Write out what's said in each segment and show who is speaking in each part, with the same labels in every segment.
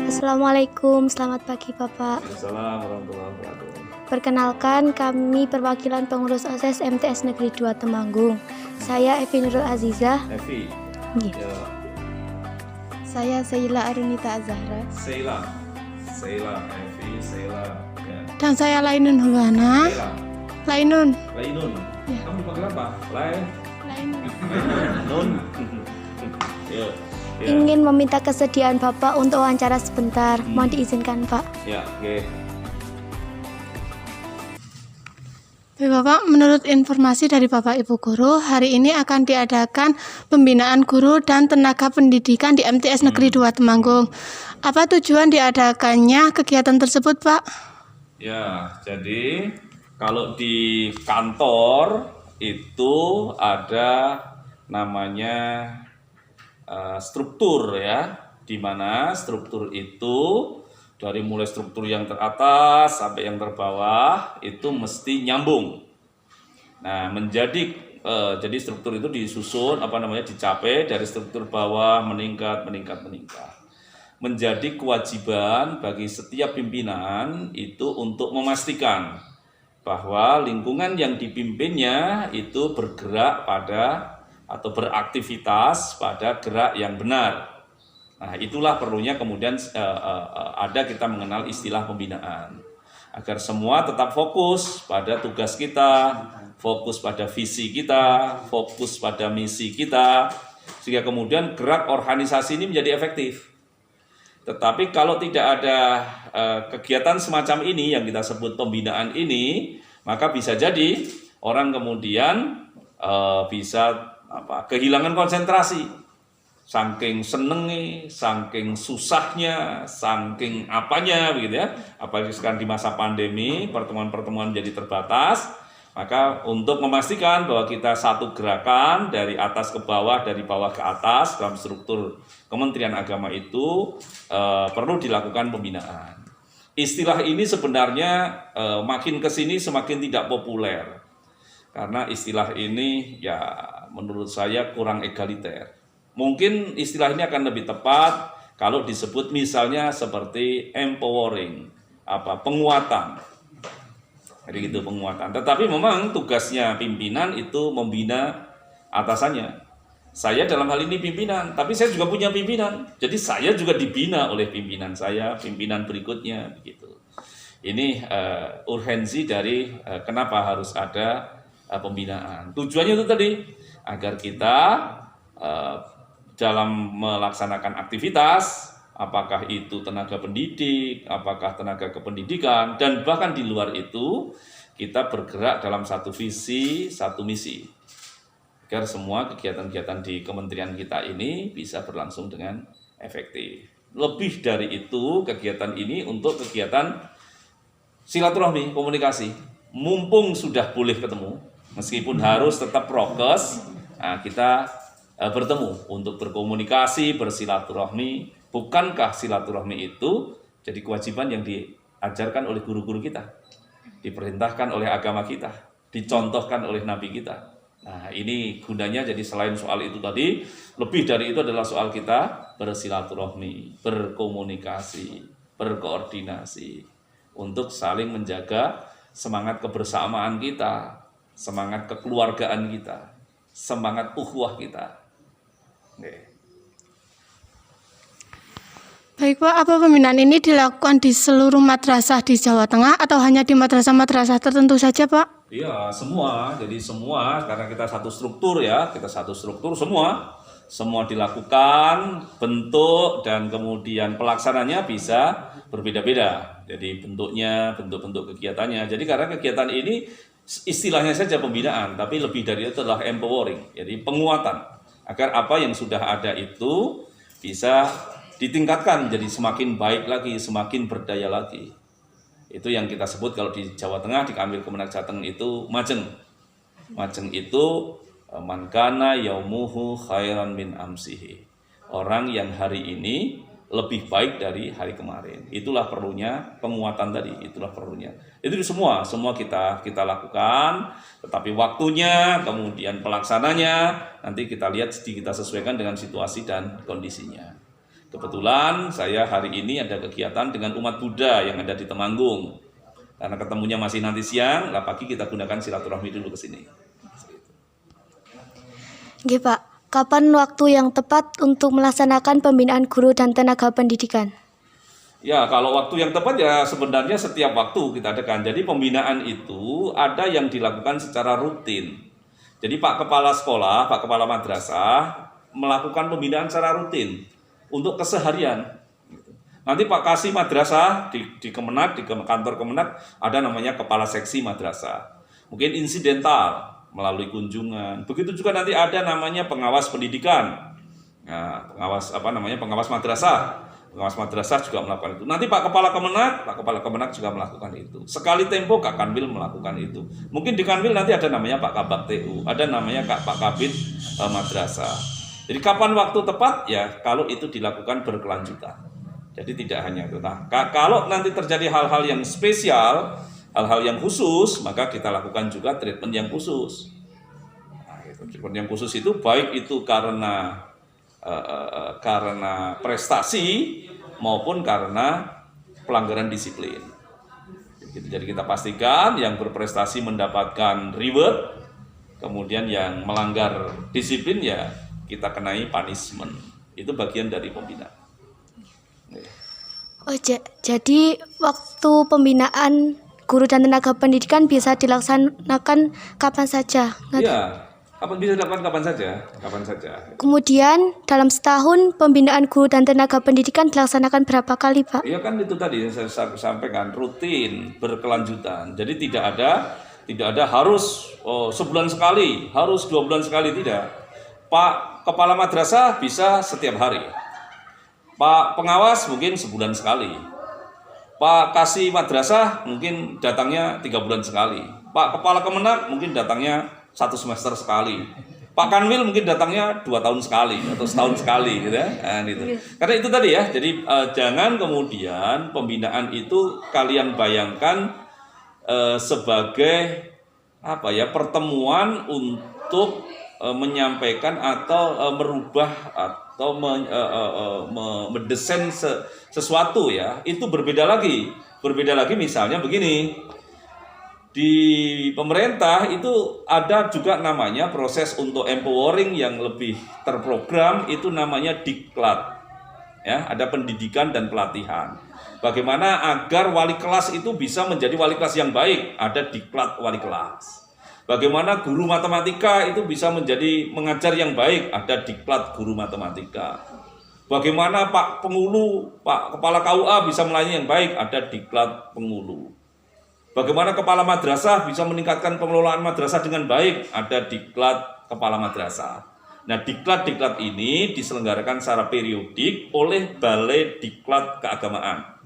Speaker 1: Assalamualaikum, selamat pagi Bapak.
Speaker 2: Assalamualaikum warahmatullahi wabarakatuh.
Speaker 1: Perkenalkan, kami perwakilan pengurus OSIS MTS Negeri 2 Temanggung. Saya Evi Nurul Azizah.
Speaker 2: Evi.
Speaker 1: Iya.
Speaker 2: Ya,
Speaker 3: Saya Sheila Arunita Azahra.
Speaker 2: Sheila, Evi, Sheila. Ya.
Speaker 3: Dan saya Lainun Hulwana.
Speaker 2: Sheila,
Speaker 3: Lainun.
Speaker 2: Lainun.
Speaker 3: Ya.
Speaker 2: Kamu dipanggil apa?
Speaker 3: Lainun.
Speaker 2: Nun. Ya. Ya.
Speaker 1: Ingin meminta kesediaan Bapak untuk wawancara sebentar. Mohon diizinkan Pak.
Speaker 2: Ya, oke.
Speaker 3: Baik Bapak, menurut informasi dari Bapak Ibu Guru, hari ini akan diadakan pembinaan guru dan tenaga pendidikan di MTS Negeri 2 Temanggung. Apa tujuan diadakannya kegiatan tersebut, Pak?
Speaker 2: Ya, jadi kalau di kantor itu ada namanya struktur ya, di mana struktur itu dari mulai struktur yang teratas sampai yang terbawah itu mesti nyambung. Nah, jadi struktur itu disusun dicapai dari struktur bawah meningkat. Menjadi kewajiban bagi setiap pimpinan itu untuk memastikan bahwa lingkungan yang dipimpinnya itu bergerak pada atau beraktivitas pada gerak yang benar. Nah, itulah perlunya kemudian ada kita mengenal istilah pembinaan. Agar semua tetap fokus pada tugas kita, fokus pada visi kita, fokus pada misi kita, sehingga kemudian gerak organisasi ini menjadi efektif. Tetapi kalau tidak ada kegiatan semacam ini yang kita sebut pembinaan ini, maka bisa jadi orang kemudian bisa kehilangan konsentrasi, saking senengnya, saking susahnya, saking apanya begitu ya. Apalagi sekarang di masa pandemi, pertemuan-pertemuan menjadi terbatas. Maka untuk memastikan bahwa kita satu gerakan dari atas ke bawah, dari bawah ke atas dalam struktur Kementerian Agama itu perlu dilakukan pembinaan. Istilah ini sebenarnya makin kesini semakin tidak populer. Karena istilah ini ya menurut saya kurang egaliter. Mungkin istilah ini akan lebih tepat kalau disebut misalnya seperti empowering, penguatan. Jadi gitu, penguatan. Tetapi memang tugasnya pimpinan itu membina atasannya. Saya dalam hal ini pimpinan, tapi saya juga punya pimpinan. Jadi saya juga dibina oleh pimpinan saya, pimpinan berikutnya begitu. Ini urgensi dari kenapa harus ada pembinaan. Tujuannya itu tadi agar kita dalam melaksanakan aktivitas, apakah itu tenaga pendidik, apakah tenaga kependidikan, dan bahkan di luar itu kita bergerak dalam satu visi, satu misi, agar semua kegiatan-kegiatan di kementerian kita ini bisa berlangsung dengan efektif. Lebih dari itu, kegiatan ini untuk kegiatan silaturahmi, komunikasi. Mumpung sudah boleh ketemu, meskipun harus tetap prokes, kita bertemu untuk berkomunikasi, bersilaturahmi. Bukankah silaturahmi itu jadi kewajiban yang diajarkan oleh guru-guru kita, diperintahkan oleh agama kita, dicontohkan oleh nabi kita. Nah, ini gunanya jadi selain soal itu tadi, lebih dari itu adalah soal kita bersilaturahmi, berkomunikasi, berkoordinasi untuk saling menjaga semangat kebersamaan kita, semangat kekeluargaan kita, semangat ukhuwah kita. Oke.
Speaker 3: Baik Pak, apa pembinaan ini dilakukan di seluruh madrasah di Jawa Tengah atau hanya di madrasah-madrasah tertentu saja Pak?
Speaker 2: Iya, semua. Jadi semua, karena kita satu struktur ya, semua dilakukan, bentuk dan kemudian pelaksananya bisa berbeda-beda. Jadi bentuk-bentuk kegiatannya. Jadi karena kegiatan ini istilahnya saja pembinaan, tapi lebih dari itu adalah empowering, jadi penguatan, agar apa yang sudah ada itu bisa ditingkatkan jadi semakin baik lagi, semakin berdaya lagi. Itu yang kita sebut kalau di Jawa Tengah, di Kamil Kemenak Jateng itu majeng. Majeng itu man kana yaumuhu khairan min amsihi. Orang yang hari ini lebih baik dari hari kemarin. Itulah perlunya penguatan tadi, itulah perlunya. Itu semua kita lakukan, tetapi waktunya, kemudian pelaksananya, nanti kita lihat, kita sesuaikan dengan situasi dan kondisinya. Kebetulan saya hari ini ada kegiatan dengan umat Buddha yang ada di Temanggung. Karena ketemunya masih nanti siang, lah pagi kita gunakan silaturahmi dulu ke sini.
Speaker 1: Nggih, Pak. Kapan waktu yang tepat untuk melaksanakan pembinaan guru dan tenaga pendidikan?
Speaker 2: Ya, kalau waktu yang tepat ya sebenarnya setiap waktu kita adakan. Jadi pembinaan itu ada yang dilakukan secara rutin. Jadi Pak Kepala Sekolah, Pak Kepala Madrasah melakukan pembinaan secara rutin untuk keseharian. Nanti Pak Kasih Madrasah di Kemenak, di kantor Kemenak ada namanya Kepala Seksi Madrasah. Mungkin insidental melalui kunjungan. Begitu juga nanti ada namanya pengawas pendidikan. Nah, pengawas madrasah. Pengawas madrasah juga melakukan itu. Nanti Pak Kepala Kemenak juga melakukan itu. Sekali tempo Kak Kanwil melakukan itu. Mungkin di Kanwil nanti ada namanya Pak Kabak TU, ada namanya Pak Kabid Madrasah. Jadi kapan waktu tepat ya kalau itu dilakukan berkelanjutan. Jadi tidak hanya itu. Nah, kalau nanti terjadi hal-hal yang spesial, hal-hal yang khusus, maka kita lakukan juga treatment yang khusus. Nah, treatment yang khusus itu baik itu karena prestasi maupun karena pelanggaran disiplin. Jadi kita pastikan yang berprestasi mendapatkan reward, kemudian yang melanggar disiplin ya kita kenai punishment. Itu bagian dari pembinaan.
Speaker 1: Oh, jadi waktu pembinaan guru dan tenaga pendidikan bisa dilaksanakan kapan saja?
Speaker 2: Iya, bisa dilakukan kapan saja.
Speaker 1: Kemudian dalam setahun pembinaan guru dan tenaga pendidikan dilaksanakan berapa kali, Pak?
Speaker 2: Iya kan itu tadi yang saya sampaikan, rutin, berkelanjutan. Jadi tidak ada harus sebulan sekali, harus 2 bulan sekali, tidak. Pak Kepala Madrasah bisa setiap hari. Pak Pengawas mungkin sebulan sekali. Pak Kasih Madrasah mungkin datangnya 3 bulan sekali. Pak Kepala Kemenak mungkin datangnya 1 semester sekali. Pak Kanwil mungkin datangnya 2 tahun sekali atau setahun sekali, gitu ya. Nah, gitu. Karena itu tadi ya. Jadi jangan kemudian pembinaan itu kalian bayangkan sebagai pertemuan untuk menyampaikan atau merubah atau mendesain sesuatu ya. Itu berbeda lagi misalnya begini. Di pemerintah itu ada juga namanya proses untuk empowering yang lebih terprogram, itu namanya diklat. Ya, ada pendidikan dan pelatihan. Bagaimana agar wali kelas itu bisa menjadi wali kelas yang baik, ada diklat wali kelas. Bagaimana guru matematika itu bisa menjadi mengajar yang baik, ada diklat guru matematika. Bagaimana Pak Kepala KUA bisa melayani yang baik, ada diklat pengulu. Bagaimana Kepala Madrasah bisa meningkatkan pengelolaan madrasah dengan baik, ada diklat Kepala Madrasah. Nah, diklat-diklat ini diselenggarakan secara periodik oleh Balai Diklat Keagamaan.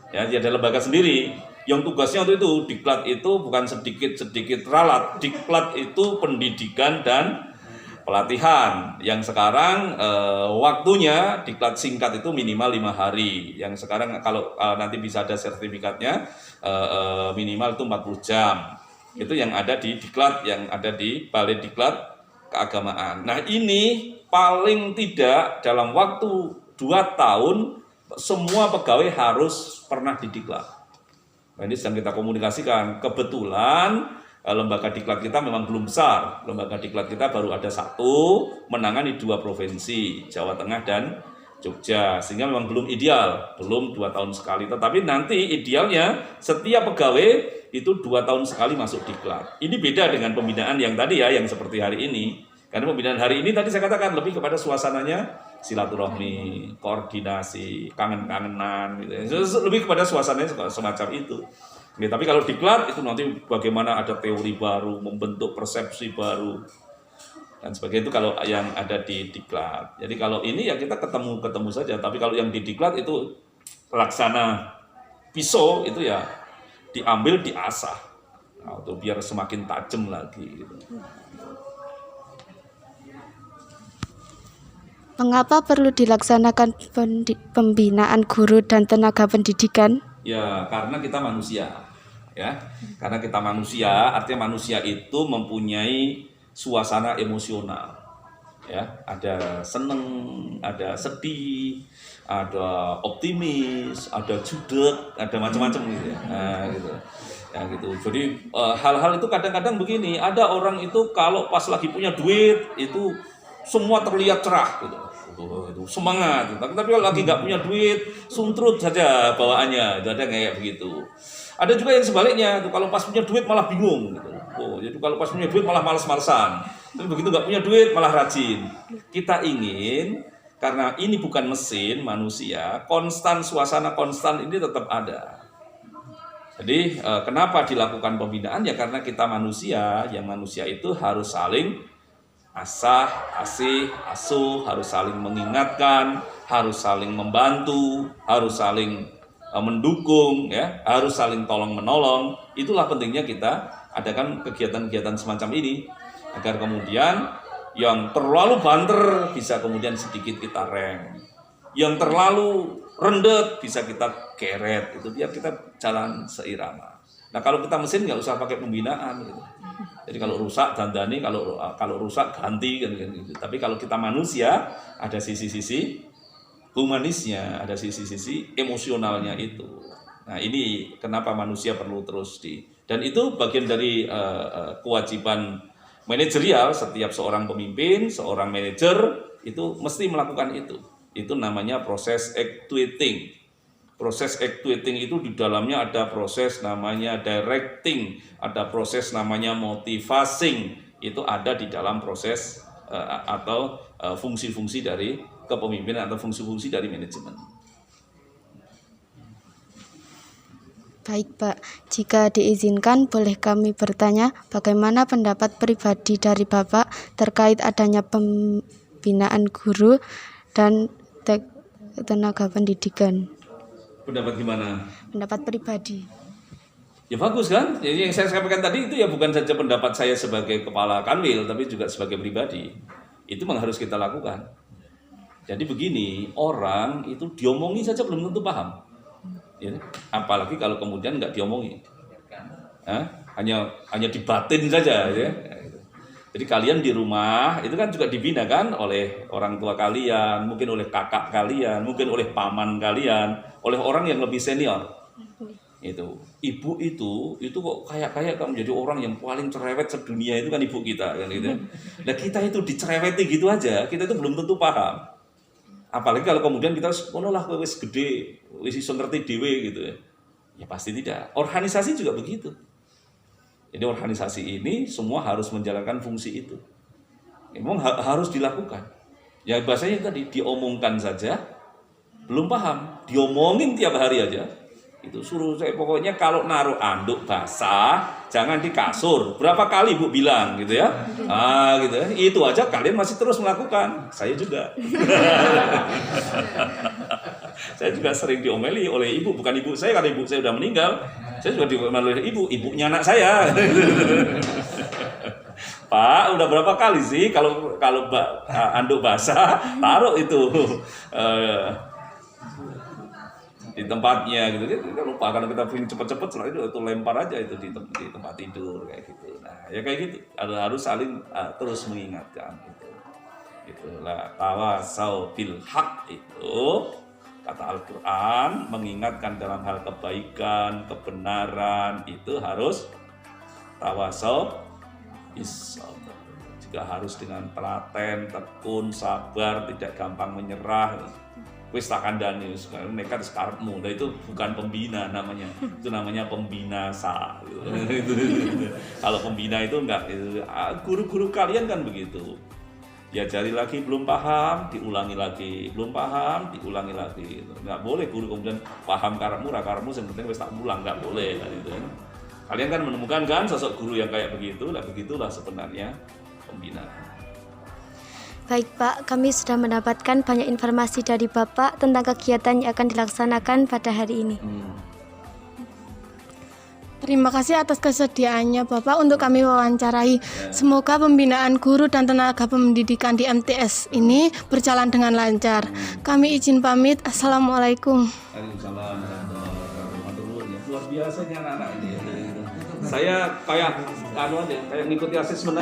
Speaker 2: Ya, dia ada lembaga sendiri. Yang tugasnya untuk itu, diklat itu bukan sedikit-sedikit ralat. Diklat itu pendidikan dan pelatihan. Yang sekarang waktunya diklat singkat itu minimal 5 hari. Yang sekarang kalau nanti bisa ada sertifikatnya minimal itu 40 jam. Itu yang ada di diklat, yang ada di Balai Diklat Keagamaan. Nah, ini paling tidak dalam waktu 2 tahun semua pegawai harus pernah didiklat. Nah, ini sedang kita komunikasikan. Kebetulan lembaga diklat kita memang belum besar. Lembaga diklat kita baru ada 1, menangani 2 provinsi, Jawa Tengah dan Jogja. Sehingga memang belum ideal, belum 2 tahun sekali. Tetapi nanti idealnya setiap pegawai itu 2 tahun sekali masuk diklat. Ini beda dengan pembinaan yang tadi ya, yang seperti hari ini. Karena pembinaan hari ini tadi saya katakan lebih kepada suasananya silaturahmi, koordinasi, kangen-kangenan gitu. Lebih kepada suasananya semacam itu. Ya, tapi kalau diklat itu nanti bagaimana ada teori baru, membentuk persepsi baru dan sebagainya, itu kalau yang ada di diklat. Jadi kalau ini ya kita ketemu saja, tapi kalau yang di diklat itu laksana pisau itu ya diambil, diasah. Nah, untuk biar semakin tajam lagi gitu.
Speaker 1: Mengapa perlu dilaksanakan pembinaan guru dan tenaga pendidikan?
Speaker 2: Ya, karena kita manusia. Ya, karena kita manusia, artinya manusia itu mempunyai suasana emosional. Ya, ada seneng, ada sedih, ada optimis, ada judek, ada macam-macam gitu ya. Nah, gitu. Ya gitu. Jadi hal-hal itu kadang-kadang begini, ada orang itu kalau pas lagi punya duit itu semua terlihat cerah gitu. Itu semangat. Tapi kalau lagi nggak punya duit, suntrut saja bawaannya. Itu ada kayak begitu. Ada juga yang sebaliknya, tuh kalau pas punya duit malah bingung gitu. Jadi kalau pas punya duit malah males-malesan. Tapi begitu nggak punya duit malah rajin. Kita ingin, karena ini bukan mesin manusia, konstan, suasana konstan ini tetap ada. Jadi kenapa dilakukan pembinaan? Ya karena kita manusia, yang manusia itu harus saling asih, asuh, harus saling mengingatkan, harus saling membantu, harus saling mendukung, ya, harus saling tolong menolong. Itulah pentingnya kita adakan kegiatan-kegiatan semacam ini agar kemudian yang terlalu banter bisa kemudian sedikit kita rem, yang terlalu rendet bisa kita keret, itu biar kita jalan seirama. Nah kalau kita mesin nggak usah pakai pembinaan gitu. Jadi kalau rusak dandani, kalau rusak ganti gitu. Tapi kalau kita manusia ada sisi-sisi humanisnya, ada sisi-sisi emosionalnya itu. Nah ini kenapa manusia perlu terus dan itu bagian dari kewajiban manajerial setiap seorang pemimpin, seorang manajer itu mesti melakukan itu. Itu namanya proses actuating. Proses actuating itu di dalamnya ada proses namanya directing, ada proses namanya motivating. Itu ada di dalam proses atau fungsi-fungsi dari kepemimpinan atau fungsi-fungsi dari manajemen.
Speaker 1: Baik Pak, jika diizinkan boleh kami bertanya bagaimana pendapat pribadi dari Bapak terkait adanya pembinaan guru dan tenaga pendidikan?
Speaker 2: Pendapat gimana?
Speaker 1: Pendapat pribadi.
Speaker 2: Ya bagus kan? Jadi yang saya sampaikan tadi itu ya bukan saja pendapat saya sebagai kepala kanwil, tapi juga sebagai pribadi. Itu memang harus kita lakukan. Jadi begini, orang itu diomongi saja belum tentu paham. Ya, apalagi kalau kemudian nggak diomongi. Hanya dibatin saja ya. Jadi kalian di rumah itu kan juga dibina kan oleh orang tua kalian, mungkin oleh kakak kalian, mungkin oleh paman kalian, oleh orang yang lebih senior. Itu ibu itu kok kayak kamu jadi orang yang paling cerewet sedunia itu kan ibu kita kan gitu. Nah kita itu dicereweti gitu aja, kita itu belum tentu paham. Apalagi kalau kemudian kita lah wis gede, wis iso ngerti dhewe gitu ya. Ya pasti tidak. Organisasi juga begitu. Jadi organisasi ini semua harus menjalankan fungsi itu. Memang harus dilakukan. Ya bahasanya tadi diomongkan saja, belum paham. Diomongin tiap hari aja. Itu suruh saya pokoknya kalau naruh anduk basah jangan di kasur. Berapa kali Bu bilang gitu ya? Gitu ya. Itu aja kalian masih terus melakukan. Saya juga. Saya juga sering diomeli oleh ibu, bukan ibu saya karena ibu saya sudah meninggal. Saya juga diomeli oleh ibunya anak saya. Pak, udah berapa kali sih kalau anduk basah taruh itu di tempatnya gitu. Kita lupa karena kita pengen cepet-cepet setelah itu lempar aja itu di tempat tidur kayak gitu. Nah, ya kayak gitu. Harus saling terus mengingatkan gitu. Itulah tawasau bil haq itu kata Al-Qur'an mengingatkan dalam hal kebaikan, kebenaran itu harus tawasau bis sabr. Juga harus dengan telaten, tekun, sabar, tidak gampang menyerah. Wis tak kandhani mereka sekarepmu. Nah itu bukan pembina namanya. Itu namanya pembinasa. Kalau pembina itu enggak guru-guru kalian kan begitu. Diajari lagi belum paham, diulangi lagi. Belum paham, diulangi lagi. Enggak boleh guru kemudian paham karepmu, ra karepmu sing penting wis tak ulang, enggak boleh kan itu. Kalian kan menemukan kan sosok guru yang kayak begitu, nah begitulah sebenarnya pembina.
Speaker 1: Baik Pak, kami sudah mendapatkan banyak informasi dari Bapak tentang kegiatan yang akan dilaksanakan pada hari ini.
Speaker 3: Terima kasih atas kesediaannya Bapak untuk kami wawancarai. Semoga pembinaan guru dan tenaga pendidikan di MTS ini berjalan dengan lancar. Kami izin pamit. Assalamualaikum.
Speaker 2: Waalaikumsalam. Luar biasanya anak-anak ini. Saya kayak ngikuti asesmen.